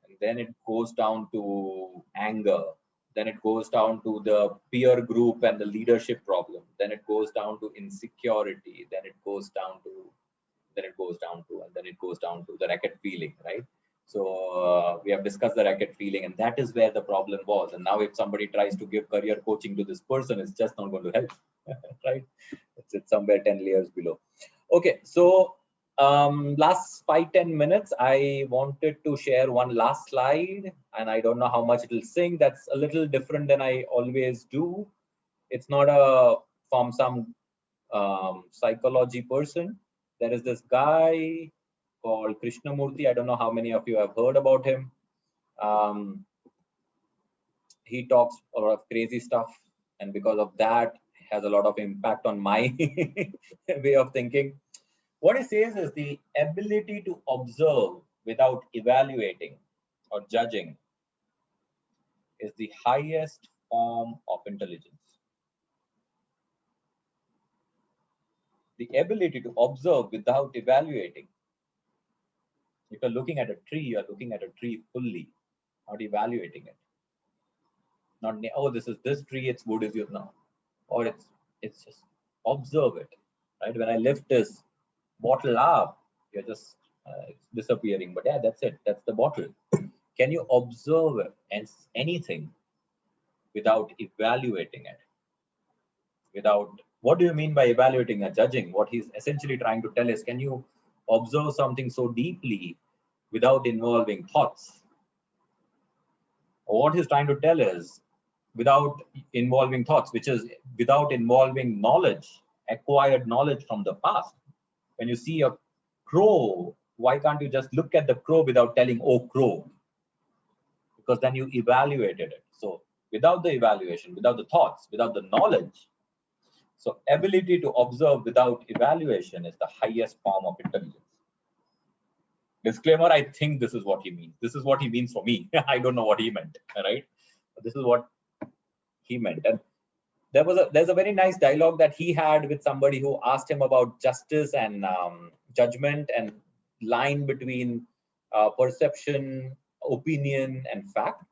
And then it goes down to anger. Then it goes down to the peer group and the leadership problem. Then it goes down to insecurity. Then it goes down to, and then it goes down to the racket feeling, right? So we have discussed the racket feeling, and that is where the problem was. And now if somebody tries to give career coaching to this person, it's just not going to help, right? It's somewhere 10 layers below. Okay, so last 5-10 minutes, I wanted to share one last slide, and I don't know how much it will sink. That's a little different than I always do. It's not from some psychology person. There is this guy called Krishnamurti. I don't know how many of you have heard about him. He talks a lot of crazy stuff, and because of that, has a lot of impact on my way of thinking. What he says is the ability to observe without evaluating or judging is the highest form of intelligence. The ability to observe without evaluating. If you're looking at a tree, you're looking at a tree fully, not evaluating it. Not, oh, this is this tree, it's good as you now. Or it's just observe it, right? When I lift this bottle up, you're just it's disappearing, but yeah, that's it. That's the bottle. Can you observe anything without evaluating it? What do you mean by evaluating or judging? What he's essentially trying to tell is, can you observe something so deeply without involving thoughts? Or what he's trying to tell is, without involving thoughts, which is without involving knowledge, acquired knowledge from the past. When you see a crow, why can't you just look at the crow without telling, oh, crow? Because then you evaluated it. So without the evaluation, without the thoughts, without the knowledge, so ability to observe without evaluation is the highest form of intelligence. Disclaimer, I think this is what he means. This is what he means for me. I don't know what he meant, right? But this is what he meant. And there's a very nice dialogue that he had with somebody who asked him about justice and judgment and line between perception, opinion, and fact.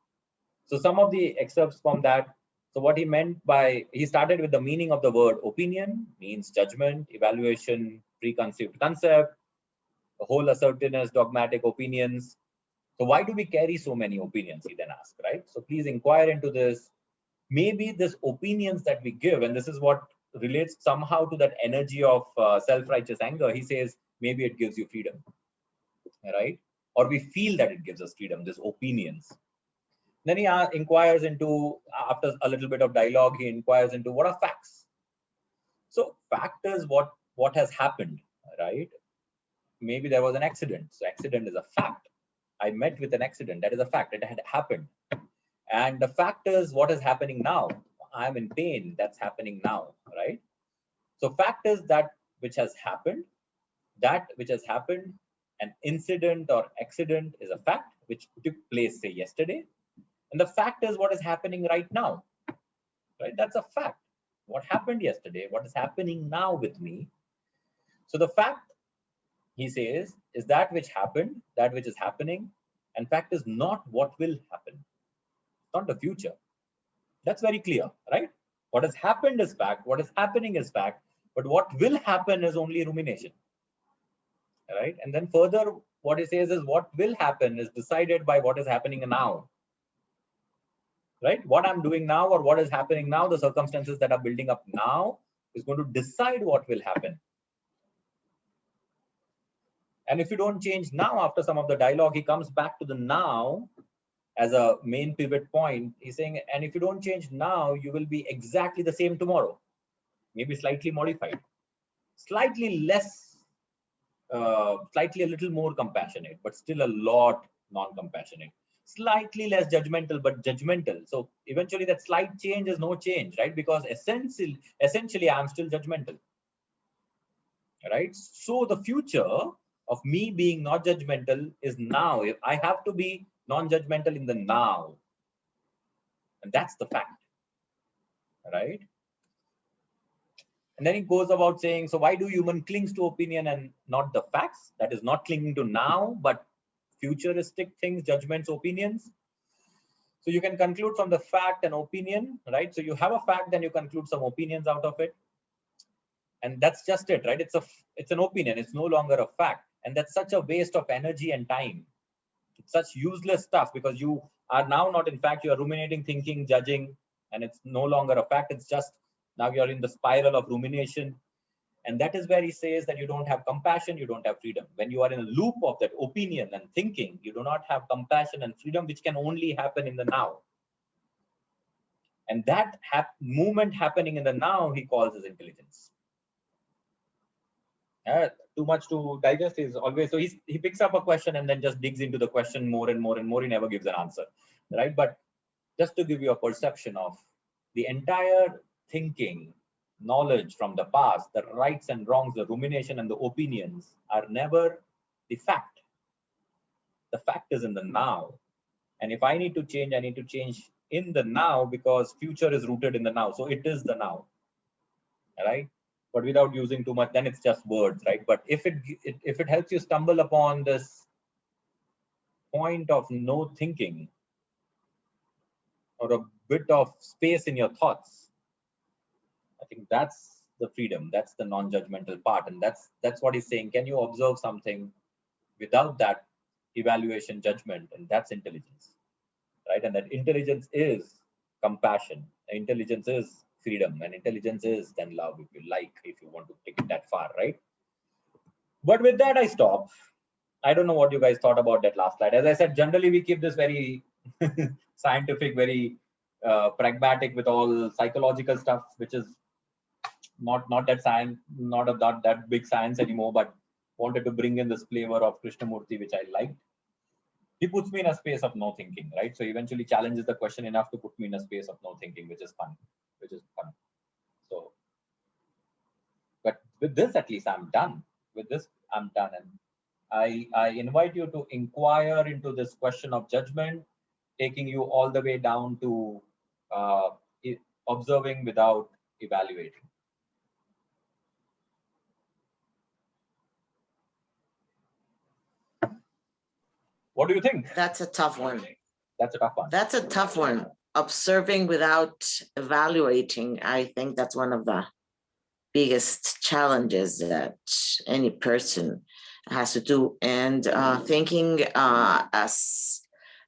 So some of the excerpts from that. So what he meant by, he started with the meaning of the word opinion, means judgment, evaluation, preconceived concept, the whole assertiveness, dogmatic opinions. So why do we carry so many opinions, he then asked, right? So please inquire into this. Maybe this opinions that we give, and this is what relates somehow to that energy of self-righteous anger. He says, maybe it gives you freedom, right? Or we feel that it gives us freedom, this opinions. Then he inquires into, after a little bit of dialogue, he inquires into what are facts. So fact is what has happened, right? Maybe there was an accident. So accident is a fact. I met with an accident. That is a fact. It had happened. And the fact is what is happening now. I'm in pain. That's happening now, right? So fact is that which has happened. That which has happened, an incident or accident is a fact which took place, say, yesterday. And the fact is what is happening right now, right? That's a fact. What happened yesterday, what is happening now with me. So the fact, he says, is that which happened, that which is happening. And fact is not what will happen, not the future. That's very clear, right? What has happened is fact, what is happening is fact, but what will happen is only rumination, right? And then further, what he says is what will happen is decided by what is happening now. Right? What I'm doing now or what is happening now, the circumstances that are building up now is going to decide what will happen. And if you don't change now, after some of the dialogue, he comes back to the now as a main pivot point. He's saying, and if you don't change now, you will be exactly the same tomorrow, maybe slightly modified, slightly less, slightly a little more compassionate, but still a lot non-compassionate. Slightly less judgmental, but judgmental. So eventually that slight change is no change, right? Because essentially I'm still judgmental, right? So the future of me being not judgmental is now. If I have to be non-judgmental in the now, and that's the fact, right? And then he goes about saying, so why do human clings to opinion and not the facts? That is not clinging to now, but futuristic things, judgments, opinions. So you can conclude from the fact and opinion, right? So you have a fact, then you conclude some opinions out of it. And that's just it, right? It's an opinion. It's no longer a fact. And that's such a waste of energy and time. It's such useless stuff because you are now not, in fact, you are ruminating, thinking, judging, and it's no longer a fact. It's just now you're in the spiral of rumination. And that is where he says that you don't have compassion, you don't have freedom. When you are in a loop of that opinion and thinking, you do not have compassion and freedom, which can only happen in the now. And that movement happening in the now, he calls as intelligence. Too much to digest is always, so he picks up a question and then just digs into the question more and more and more. He never gives an answer, right? But just to give you a perception of the entire thinking, knowledge from the past, the rights and wrongs, the rumination and the opinions are never the fact. The fact is in the now. And if I need to change, I need to change in the now because future is rooted in the now. So it is the now, right? But without using too much, then it's just words, right? But if it helps you stumble upon this point of no thinking or a bit of space in your thoughts, I think that's the freedom. That's the non-judgmental part. And that's what he's saying. Can you observe something without that? Without the judgment? Can you observe something without the opinion? Can you observe something without the facts? Can you observe something without the knowledge? Can you observe something without the evaluation, judgment, and that's intelligence, right? And that intelligence is compassion, intelligence is freedom, and intelligence is then love, if you like, if you want to take it that far, right? But with that, I stop. I don't know what you guys thought about that last slide. As I said, generally we keep this very scientific, very pragmatic with all psychological stuff, which is not that science, not of that big science anymore, but wanted to bring in this flavor of Krishnamurti, which I liked. He puts me in a space of no thinking, right? So eventually challenges the question enough to put me in a space of no thinking, which is fun. So, but with this, at least I'm done. With this, I'm done. And I invite you to inquire into this question of judgment, taking you all the way down to observing without evaluating. What do you think? That's a tough one. That's a tough one. That's a tough one. Observing without evaluating, I think that's one of the biggest challenges that any person has to do. And thinking as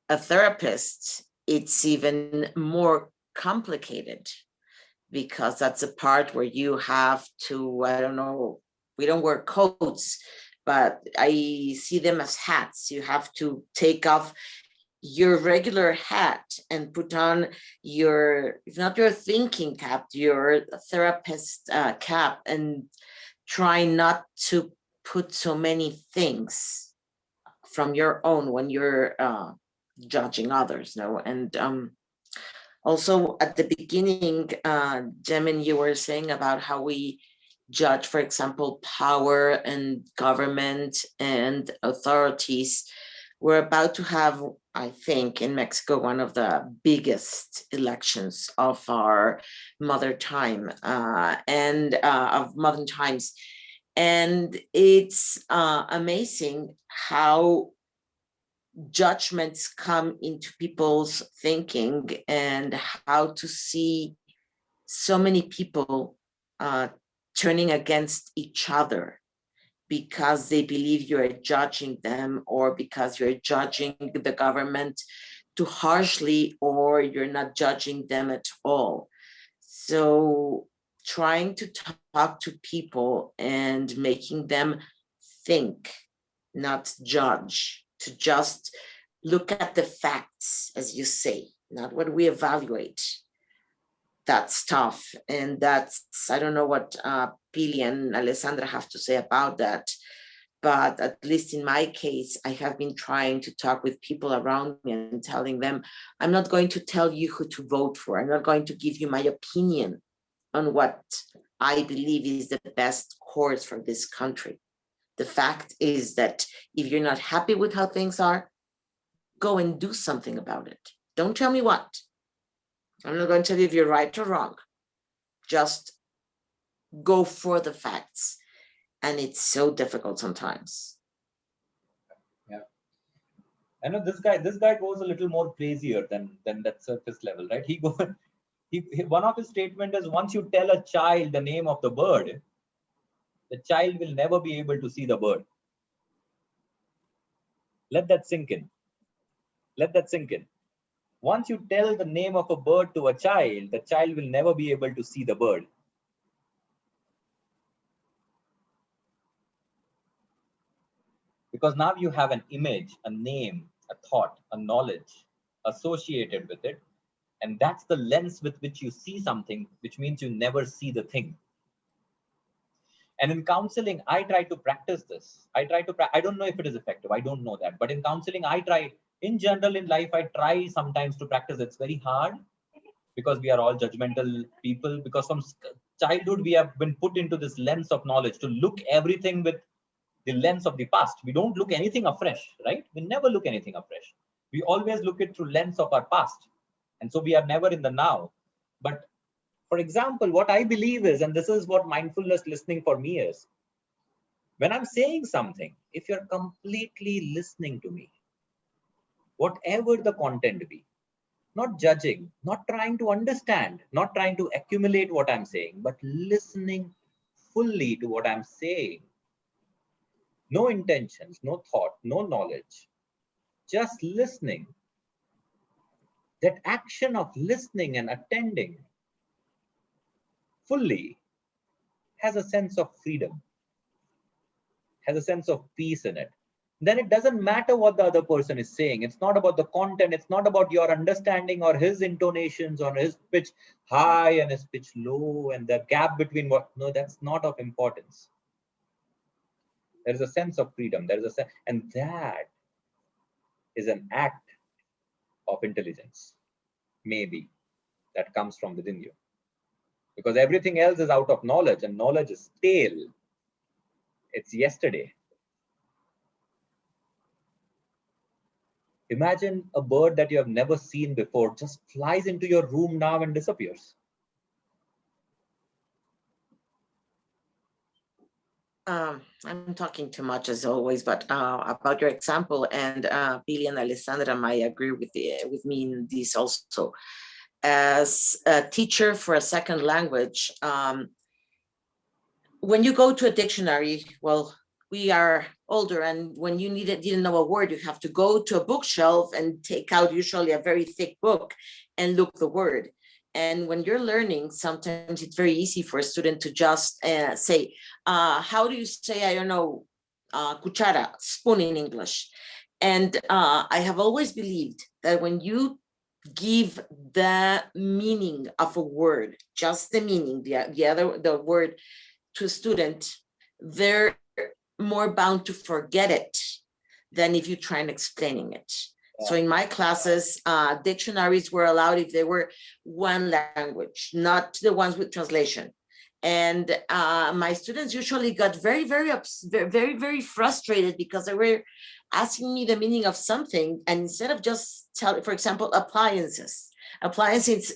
a therapist, it's even more complicated because that's a part where you have to, I don't know, we don't wear coats, but I see them as hats. You have to take off your regular hat and put on your, if not your thinking cap, your therapist cap, and try not to put so many things from your own when you're judging others. No, and also at the beginning, Jemin, you were saying about how we judge, for example, power and government and authorities. We're about to have, I think, in Mexico, one of the biggest elections of our modern time of modern times. And it's amazing how judgments come into people's thinking and how to see so many people turning against each other because they believe you're judging them, or because you're judging the government too harshly, or you're not judging them at all. So trying to talk to people and making them think, not judge, to just look at the facts, as you say, not what we evaluate. That's tough. And that's, I don't know what Pili and Alessandra have to say about that. But at least in my case, I have been trying to talk with people around me and telling them, I'm not going to tell you who to vote for. I'm not going to give you my opinion on what I believe is the best course for this country. The fact is that if you're not happy with how things are, go and do something about it. Don't tell me what. I'm not going to tell you if you're right or wrong. Just go for the facts. And it's so difficult sometimes. Yeah. I know this guy goes a little more crazier than that surface level, right? One of his statement is, once you tell a child the name of the bird, the child will never be able to see the bird. Let that sink in. Let that sink in. Once you tell the name of a bird to a child, the child will never be able to see the bird. Because now you have an image, a name, a thought, a knowledge associated with it. And that's the lens with which you see something, which means you never see the thing. And in counseling, I try to practice this. I don't know if it is effective. I don't know that. But in counseling, I try, in general, in life, I try sometimes to practice. It's very hard because we are all judgmental people. Because from childhood, we have been put into this lens of knowledge to look everything with the lens of the past. We don't look anything afresh, right? We never look anything afresh. We always look it through lens of our past. And so we are never in the now. But for example, what I believe is, and this is what mindfulness listening for me is, when I'm saying something, if you're completely listening to me, whatever the content be, not judging, not trying to understand, not trying to accumulate what I'm saying, but listening fully to what I'm saying, no intentions, no thought, no knowledge, just listening, that action of listening and attending fully has a sense of freedom, has a sense of peace in it. Then it doesn't matter what the other person is saying. It's not about the content. It's not about your understanding or his intonations or his pitch high and his pitch low and the gap between what. No, that's not of importance. There is a sense of freedom. There is and that is an act of intelligence, maybe, that comes from within you. Because everything else is out of knowledge, and knowledge is stale. It's yesterday. Imagine a bird that you have never seen before just flies into your room now and disappears. I'm talking too much as always, but about your example, and Billy and Alessandra might agree with me in this also. As a teacher for a second language, when you go to a dictionary, well, we are older, and when you didn't know a word, you have to go to a bookshelf and take out usually a very thick book and look the word. And when you're learning, sometimes it's very easy for a student to just say, how do you say, I don't know, cuchara, spoon in English? And I have always believed that when you give the meaning of a word, just the meaning, the word to a student, they're more bound to forget it than if you try and explaining it. So in my classes, dictionaries were allowed if they were one language, not the ones with translation. And my students usually got very frustrated because they were asking me the meaning of something. And instead of just telling, for example, appliances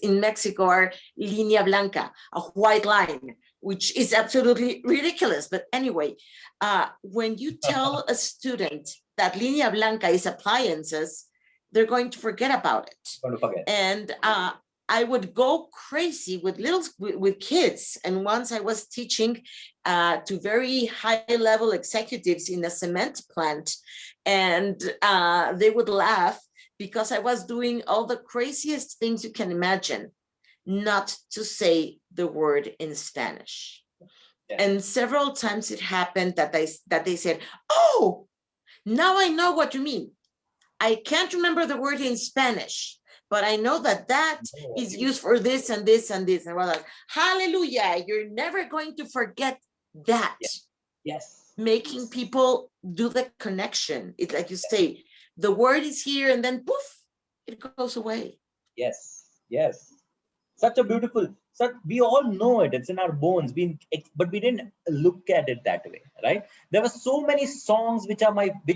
in Mexico are línea blanca, a white line, which is absolutely ridiculous. But anyway, when you tell a student that línea blanca is appliances, they're going to forget about it. And I would go crazy with kids. And once I was teaching to very high level executives in a cement plant, and they would laugh because I was doing all the craziest things you can imagine, not to say the word in Spanish. Yeah. And several times it happened that they said, oh, now I know what you mean. I can't remember the word in Spanish, but I know that is used for this and this and this. And we're like, hallelujah, you're never going to forget that. Yes. Making people do the connection. It's like you say, the word is here and then poof, it goes away. Yes, yes. Such a beautiful, we all know it, it's in our bones, but we didn't look at it that way, right? There were so many songs which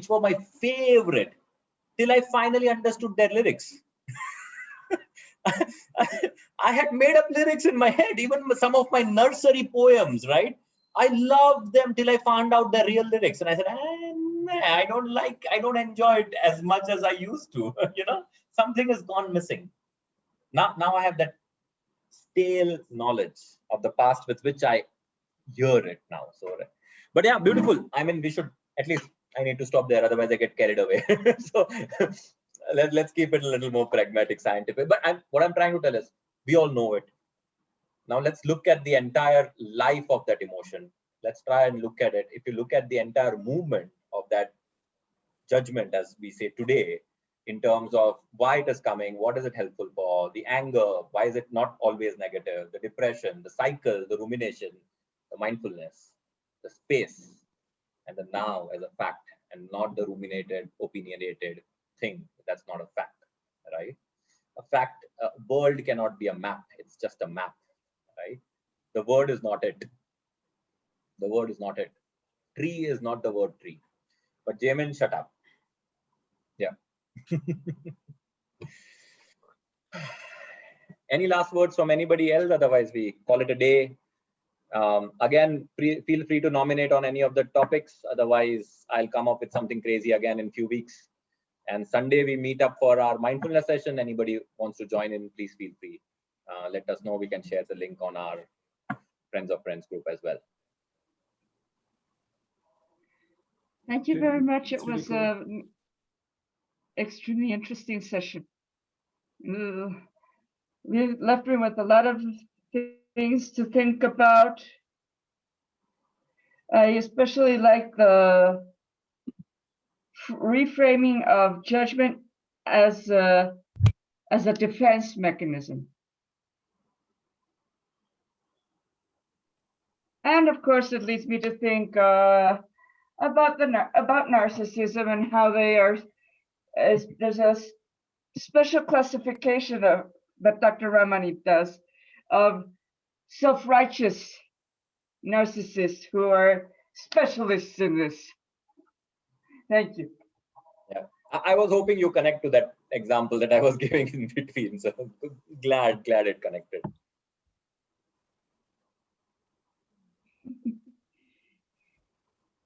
were my favorite till I finally understood their lyrics. I had made up lyrics in my head, even some of my nursery poems, right? I loved them till I found out the real lyrics. And I said, I don't enjoy it as much as I used to. Something has gone missing. Now I have that stale knowledge of the past with which I hear it now. So, but yeah, beautiful. I mean, we should at least, I need to stop there, otherwise I get carried away. So let's keep it a little more pragmatic, scientific. But what I'm trying to tell is, we all know it. Now let's look at the entire life of that emotion. Let's try and look at it. If you look at the entire movement of that judgment, as we say today, in terms of why it is coming, what is it helpful for, the anger, why is it not always negative, the depression, the cycle, the rumination, the mindfulness, the space, and the now as a fact, and not the ruminated, opinionated thing. That's not a fact, right? A fact, a world cannot be a map. It's just a map, right? The word is not it. The word is not it. Tree is not the word tree. But Jamin, shut up. Yeah. Any last words from anybody else? Otherwise, we call it a day. Again, feel free to nominate on any of the topics. Otherwise, I'll come up with something crazy again in a few weeks. And Sunday, we meet up for our mindfulness session. Anybody wants to join in, please feel free. Let us know. We can share the link on our Friends of Friends group as well. Thank you very much. It was extremely interesting session. We left me with a lot of things to think about. I especially like the reframing of judgment as a defense mechanism. And of course, it leads me to think about narcissism and how they are. There's a special classification of that Dr. Ramani does of self-righteous narcissists who are specialists in this. Thank you. Yeah, I was hoping you connect to that example that I was giving in between. So glad it connected.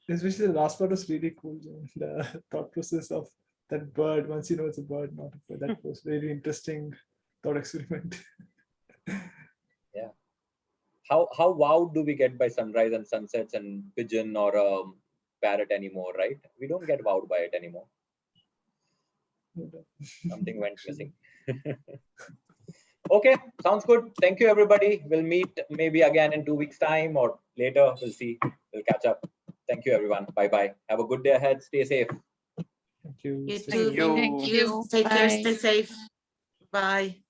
Especially the last part was really cool. The thought process of that bird. Once you know it's a bird, not a bird. That was really interesting thought experiment. Yeah. How wowed do we get by sunrise and sunsets and pigeon or a parrot anymore, right? We don't get wowed by it anymore. Something went missing. Okay, sounds good. Thank you, everybody. We'll meet maybe again in 2 weeks' time or later. We'll see. We'll catch up. Thank you, everyone. Bye-bye. Have a good day ahead. Stay safe. Thank you. You Stay too. safe. Thank you. Take care. Stay safe. Bye.